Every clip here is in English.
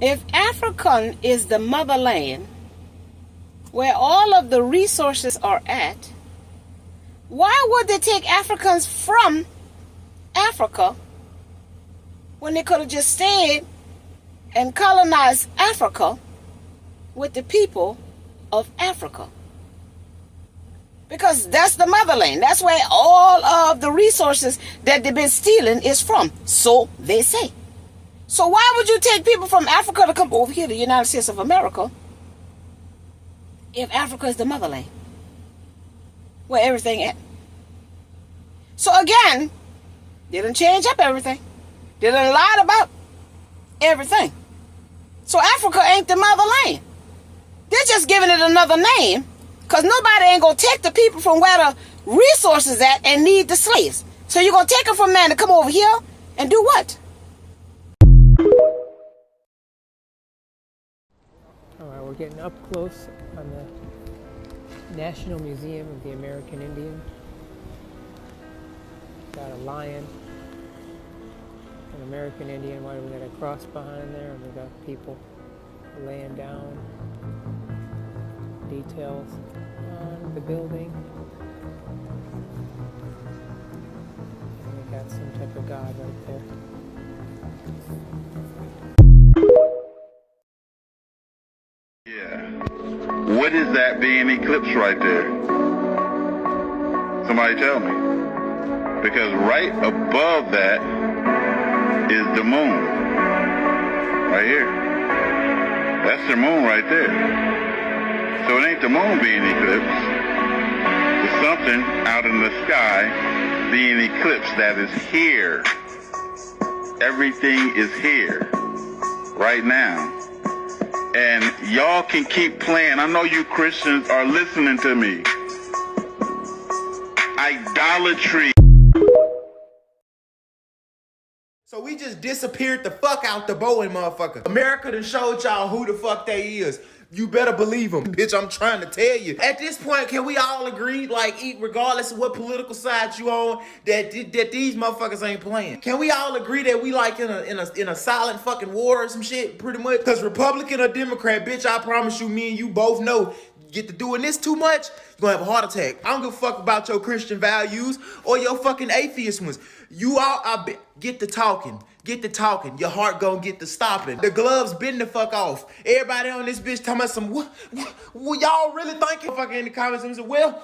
If African is the motherland, where all of the resources are at, why would they take Africans from Africa when they could have just stayed and colonized Africa with the people of Africa? Because that's the motherland. That's where all of the resources that they've been stealing is from. So they say. So why would you take people from Africa to come over here to the United States of America if Africa is the motherland, where everything at? So again, they done change up everything. They done lied about everything. So Africa ain't the motherland. They're just giving it another name because nobody ain't going to take the people from where the resources at and need the slaves. So you're going to take them from man to come over here and do what? All right, we're getting up close on the National Museum of the American Indian. Got a lion, an American Indian. Why do we got a cross behind there? And we got people laying down. Details on the building. And we got some type of god right there. Yeah. What is that being eclipsed right there? Somebody tell me. Because right above that is the moon. Right here. That's the moon right there. So it ain't the moon being eclipsed. It's something out in the sky being eclipsed that is here. Everything is here right now. And y'all can keep playing. I know you Christians are listening to me. Idolatry. So we just disappeared the fuck out the Bowen motherfucker. America done showed y'all who the fuck they is. You better believe them. Bitch, I'm trying to tell you. At this point, can we all agree, like, regardless of what political side you on, that these motherfuckers ain't playing? Can we all agree that we like in a silent fucking war or some shit, pretty much? Because Republican or Democrat, bitch, I promise you, me and you both know, get to doing this too much, you're gonna have a heart attack. I don't give a fuck about your Christian values or your fucking atheist ones. You all, get to talking. Get to talking. Your heart gonna get to stopping. The gloves bend the fuck off. Everybody on this bitch talking about some, what y'all really thinking? Fucking in the comments and say, well,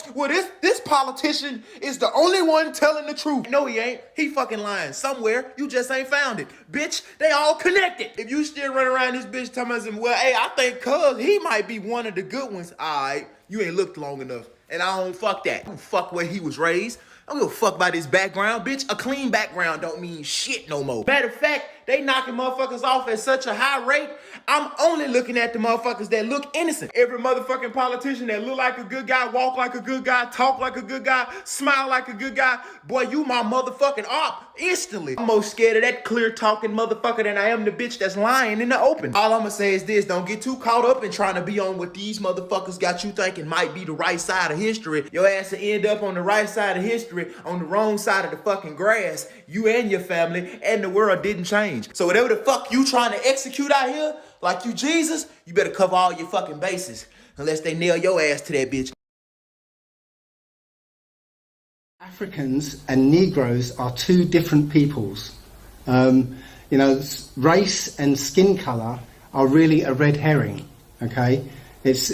this politician is the only one telling the truth. No, he ain't. He fucking lying somewhere. You just ain't found it. Bitch, they all connected. If you still run around this bitch talking about some, well, hey, I think cuz he might be one of the good ones. All right, you ain't looked long enough. And I don't fuck that. I don't fuck where he was raised. I don't give a fuck about his background, bitch. A clean background don't mean shit no more. Matter of fact, they knocking motherfuckers off at such a high rate, I'm only looking at the motherfuckers that look innocent. Every motherfucking politician that look like a good guy, walk like a good guy, talk like a good guy, smile like a good guy, boy, you my motherfucking op instantly. I'm more scared of that clear talking motherfucker than I am the bitch that's lying in the open. All I'm gonna say is this, don't get too caught up in trying to be on what these motherfuckers got you thinking might be the right side of history. Your ass will end up on the right side of history, on the wrong side of the fucking grass. You and your family and the world didn't change. So whatever the fuck you trying to execute out here, like you Jesus, you better cover all your fucking bases. Unless they nail your ass to that bitch. Africans and Negroes are two different peoples. You know, race and skin colour are really a red herring, okay? It's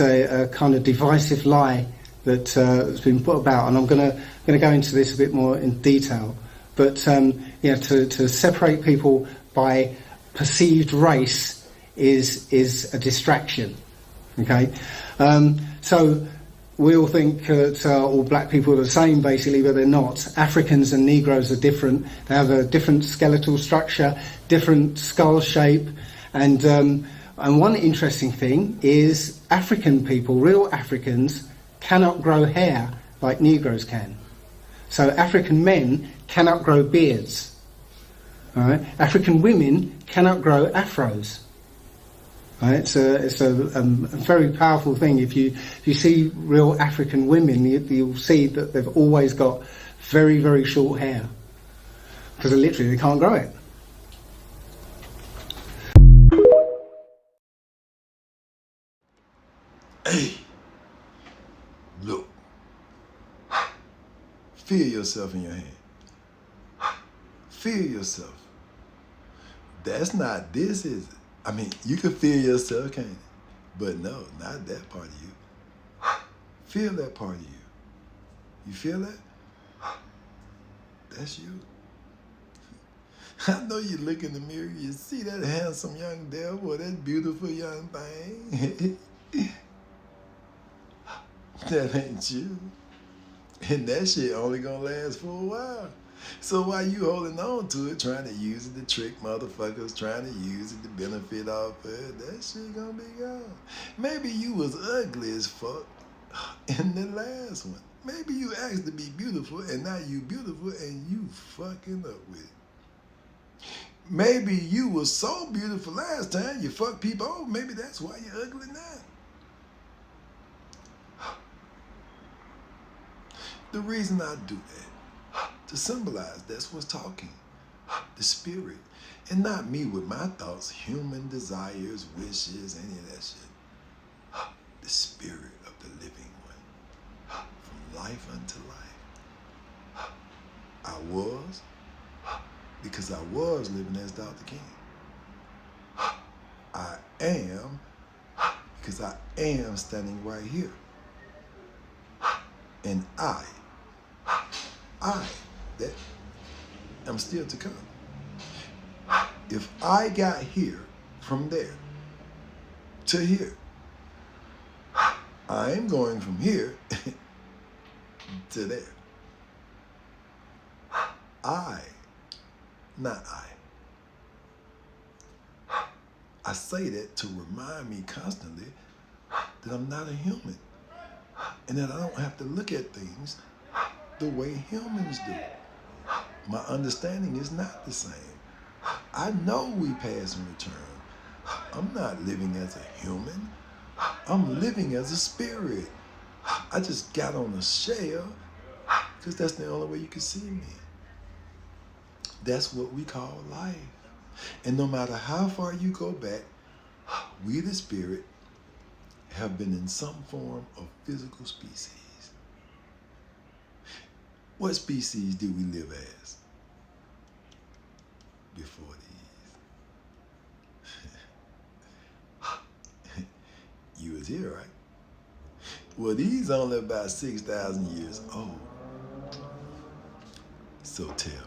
a kind of divisive lie that has been put about, and I'm gonna go into this a bit more in detail. But you know, to separate people by perceived race is a distraction. Okay, so we all think that all black people are the same, basically, but they're not. Africans and Negroes are different. They have a different skeletal structure, different skull shape, and one interesting thing is African people, real Africans, cannot grow hair like Negroes can. So African men cannot grow beards. All right? African women cannot grow afros. All right? It's a very powerful thing. If you see real African women, you'll see that they've always got very, very short hair because literally they can't grow it. Feel yourself in your hand. Feel yourself. That's not this, is it? I mean, you can feel yourself, can't you? But no, not that part of you. Feel that part of you. You feel that? That's you. I know you look in the mirror, you see that handsome young devil, or that beautiful young thing. That ain't you. And that shit only gonna last for a while. So why you holding on to it, trying to use it to trick motherfuckers, trying to use it to benefit off it? That shit gonna be gone. Maybe you was ugly as fuck in the last one. Maybe you asked to be beautiful, and now you beautiful, and you fucking up with it. Maybe you was so beautiful last time, you fucked people over. Maybe that's why you're ugly now. The reason I do that, to symbolize that's what's talking, the spirit, and not me with my thoughts, human desires, wishes, any of that shit. The spirit of the living one, from life unto life. I was, because I was living as Dr. King. I am, because I am standing right here. And that I'm still to come. If I got here from there to here, I am going from here to there. Not I say that to remind me constantly that I'm not a human, and that I don't have to look at things the way humans do. My understanding is not the same. I know we pass and return. I'm not living as a human. I'm living as a spirit. I just got on a shell because that's the only way you can see me. That's what we call life. And no matter how far you go back, we the spirit have been in some form of physical species. What species do we live as before these? You was here, right? Well, these only about 6,000 years old. So tell me,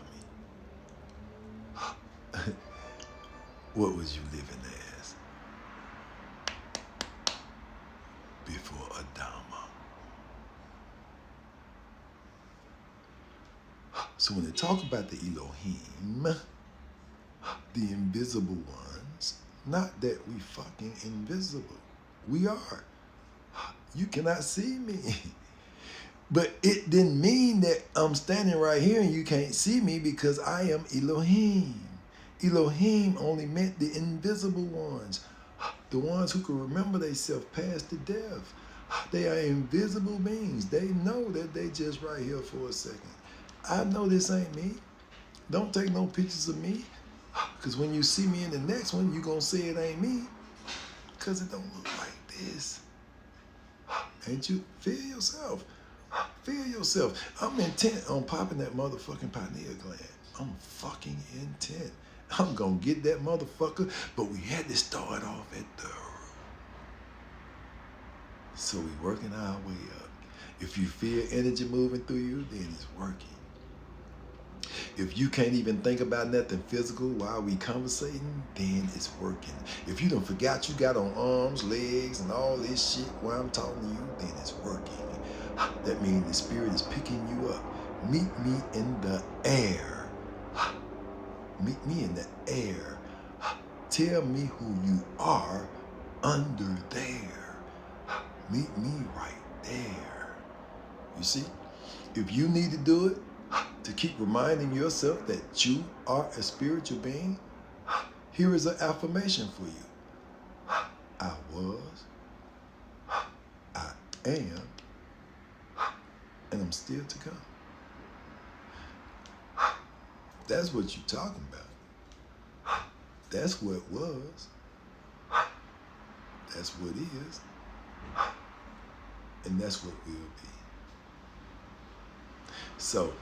what was you living as before Adama? So when they talk about the Elohim, the invisible ones, not that we fucking invisible. We are. You cannot see me. But it didn't mean that I'm standing right here and you can't see me, because I am Elohim. Elohim only meant the invisible ones, the ones who can remember themselves past the death. They are invisible beings. They know that they just right here for a second. I know this ain't me. Don't take no pictures of me, because when you see me in the next one, you're going to say it ain't me, because it don't look like this. Ain't you? Feel yourself. Feel yourself. I'm intent on popping that motherfucking pineal gland. I'm fucking intent. I'm going to get that motherfucker, but we had to start off at the root. So we working our way up. If you feel energy moving through you, then it's working. If you can't even think about nothing physical while we conversating, then it's working. If you done forgot you got on arms, legs, and all this shit while I'm talking to you, then it's working. That means the spirit is picking you up. Meet me in the air. Meet me in the air. Tell me who you are under there. Meet me right there. You see, if you need to do it, to keep reminding yourself that you are a spiritual being, here is an affirmation for you. I was, I am, and I'm still to come. That's what you're talking about. That's what was. That's what is. And that's what will be. So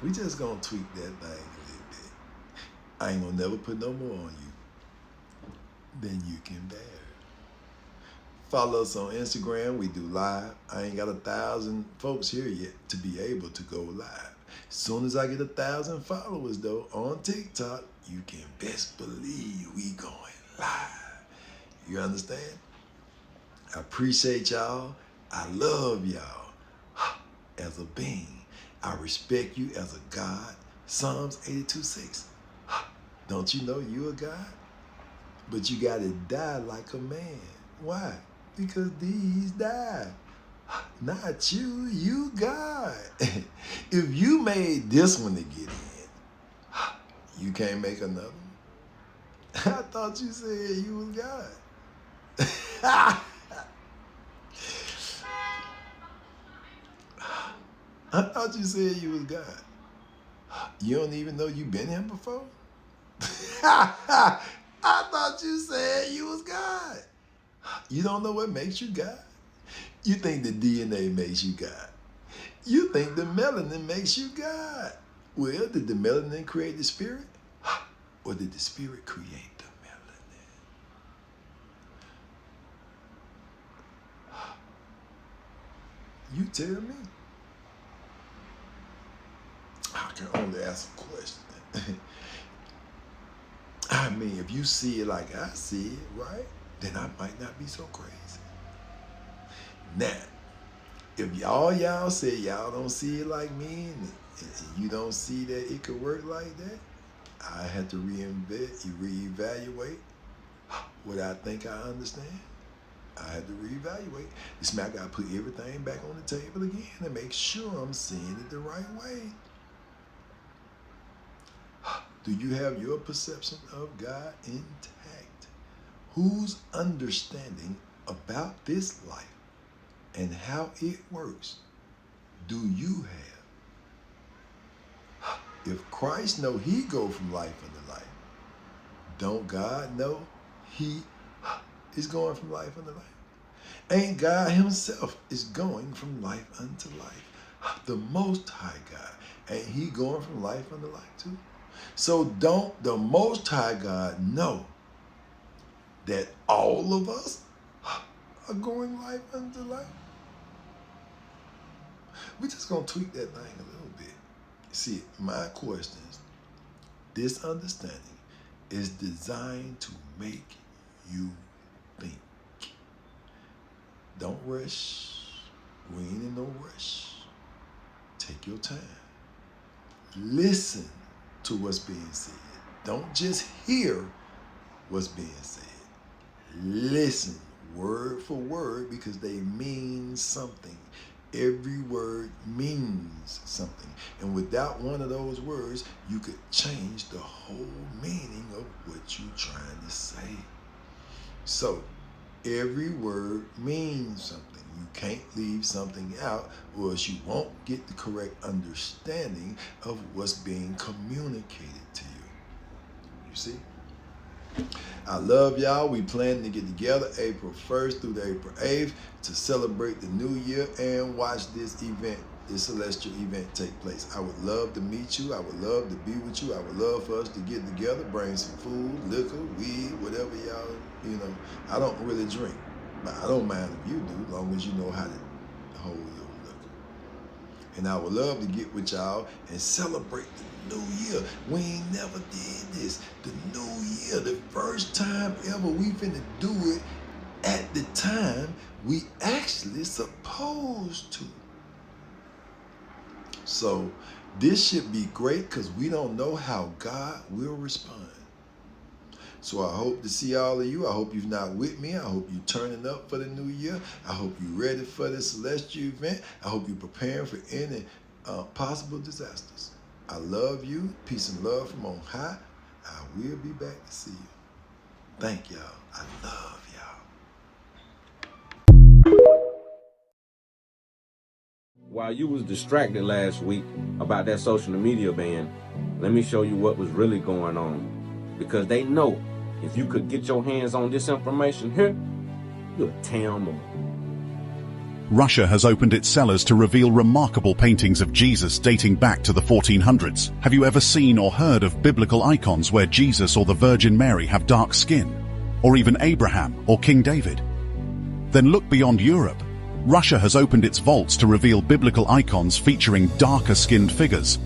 we just gonna tweak that thing a little bit. I ain't gonna never put no more on you than you can bear. Follow us on Instagram. We do live. I ain't got 1,000 folks here yet to be able to go live. As soon as I get 1,000 followers though on TikTok, you can best believe we going live. You understand? I appreciate y'all. I love y'all as a being. I respect you as a God. Psalms 82:6. Don't you know you a God? But you gotta die like a man. Why? Because these die. Not you, you God. If you made this one to get in, you can't make another one. I thought you said you was God. I thought you said you was God. You don't even know you been here before? I thought you said you was God. You don't know what makes you God? You think the DNA makes you God. You think the melanin makes you God. Well, did the melanin create the spirit? Or did the spirit create the melanin? You tell me. I can only ask a question. I mean, if you see it like I see it, right, then I might not be so crazy. Now, if y'all say y'all don't see it like me and you don't see that it could work like that, I had to reevaluate what I think I understand. I had to reevaluate. This means I got to put everything back on the table again and make sure I'm seeing it the right way. Do you have your perception of God intact? Whose understanding about this life and how it works do you have? If Christ know he go from life unto life, don't God know he is going from life unto life? Ain't God himself is going from life unto life? The Most High God, ain't he going from life unto life too? So don't the Most High God know that all of us are going life unto life? We're just going to tweak that thing a little bit. See, my question is, this understanding is designed to make you think. Don't rush. We ain't in no rush. Take your time. Listen to what's being said. Don't just hear what's being said. Listen word for word because they mean something. Every word means something. And without one of those words, you could change the whole meaning of what you're trying to say. So, every word means something. You can't leave something out or else you won't get the correct understanding of what's being communicated to you. You see? I love y'all. We plan to get together April 1st through the April 8th to celebrate the new year and watch this event, this celestial event take place. I would love to meet you. I would love to be with you. I would love for us to get together, bring some food, liquor, weed, whatever y'all, you know. I don't really drink, but I don't mind if you do, as long as you know how to hold your liquor. And I would love to get with y'all and celebrate the new year. We ain't never did this. The new year, the first time ever we finna do it at the time we actually supposed to. So this should be great because we don't know how God will respond. So I hope to see all of you. I hope you're not with me. I hope you're turning up for the new year. I hope you're ready for the celestial event. I hope you're preparing for any possible disasters. I love you. Peace and love from on high. I will be back to see you. Thank y'all. I love y'all. While you was distracted last week about that social media ban, let me show you what was really going on. Because they know if you could get your hands on this information here, you'll tear them up. Russia has opened its cellars to reveal remarkable paintings of Jesus dating back to the 1400s. Have you ever seen or heard of biblical icons where Jesus or the Virgin Mary have dark skin? Or even Abraham or King David? Then look beyond Europe. Russia has opened its vaults to reveal biblical icons featuring darker-skinned figures.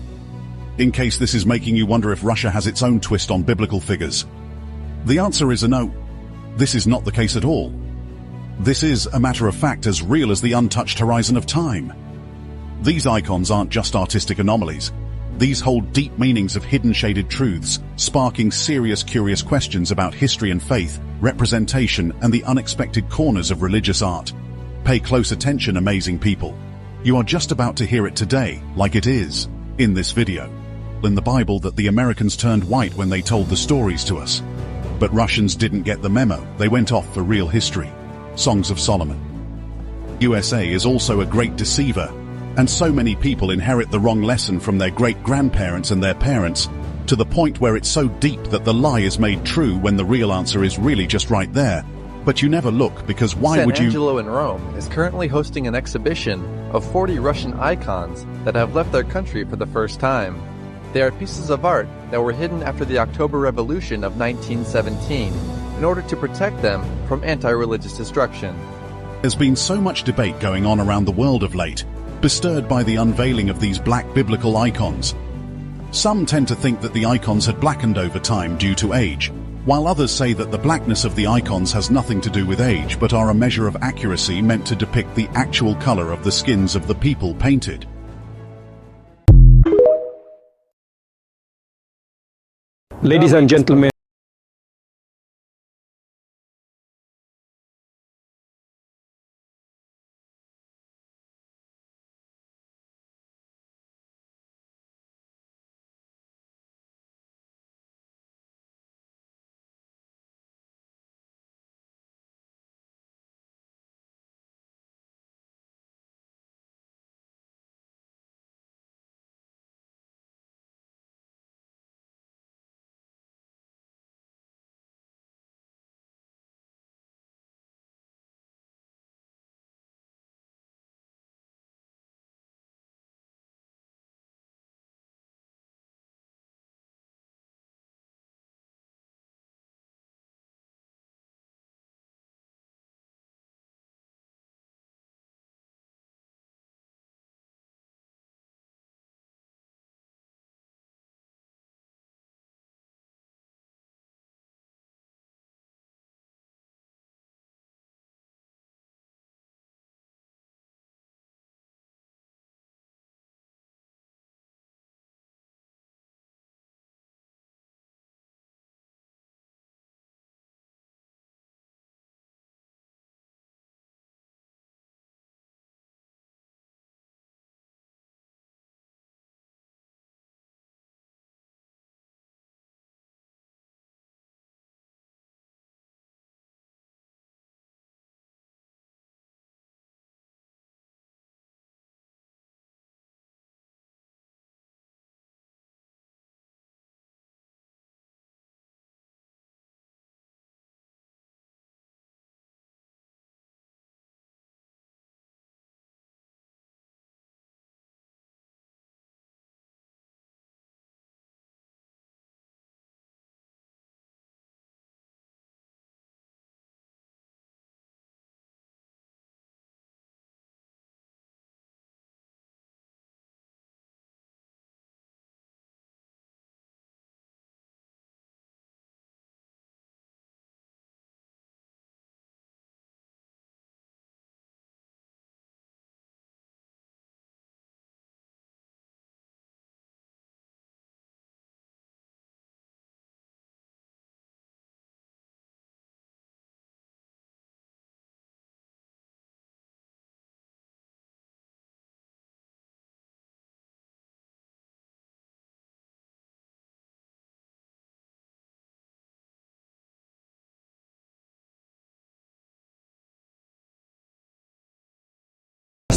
In case this is making you wonder if Russia has its own twist on biblical figures, the answer is a no. This is not the case at all. This is, a matter of fact, as real as the untouched horizon of time. These icons aren't just artistic anomalies. These hold deep meanings of hidden shaded truths, sparking serious, curious questions about history and faith, representation, and the unexpected corners of religious art. Pay close attention, amazing people. You are just about to hear it today, like it is, in this video. In the Bible that the Americans turned white when they told the stories to us. But Russians didn't get the memo. They went off for real history. Songs of Solomon. USA is also a great deceiver, and so many people inherit the wrong lesson from their great-grandparents and their parents, to the point where it's so deep that the lie is made true when the real answer is really just right there. But you never look, because why would you? San Angelo in Rome is currently hosting an exhibition of 40 Russian icons that have left their country for the first time. They are pieces of art that were hidden after the October Revolution of 1917 in order to protect them from anti-religious destruction. There's been so much debate going on around the world of late, bestirred by the unveiling of these black biblical icons. Some tend to think that the icons had blackened over time due to age, while others say that the blackness of the icons has nothing to do with age but are a measure of accuracy meant to depict the actual color of the skins of the people painted. Ladies and gentlemen,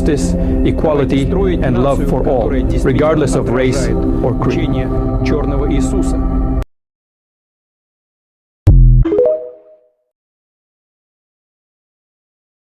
justice, equality, and love for all, regardless of race or creed.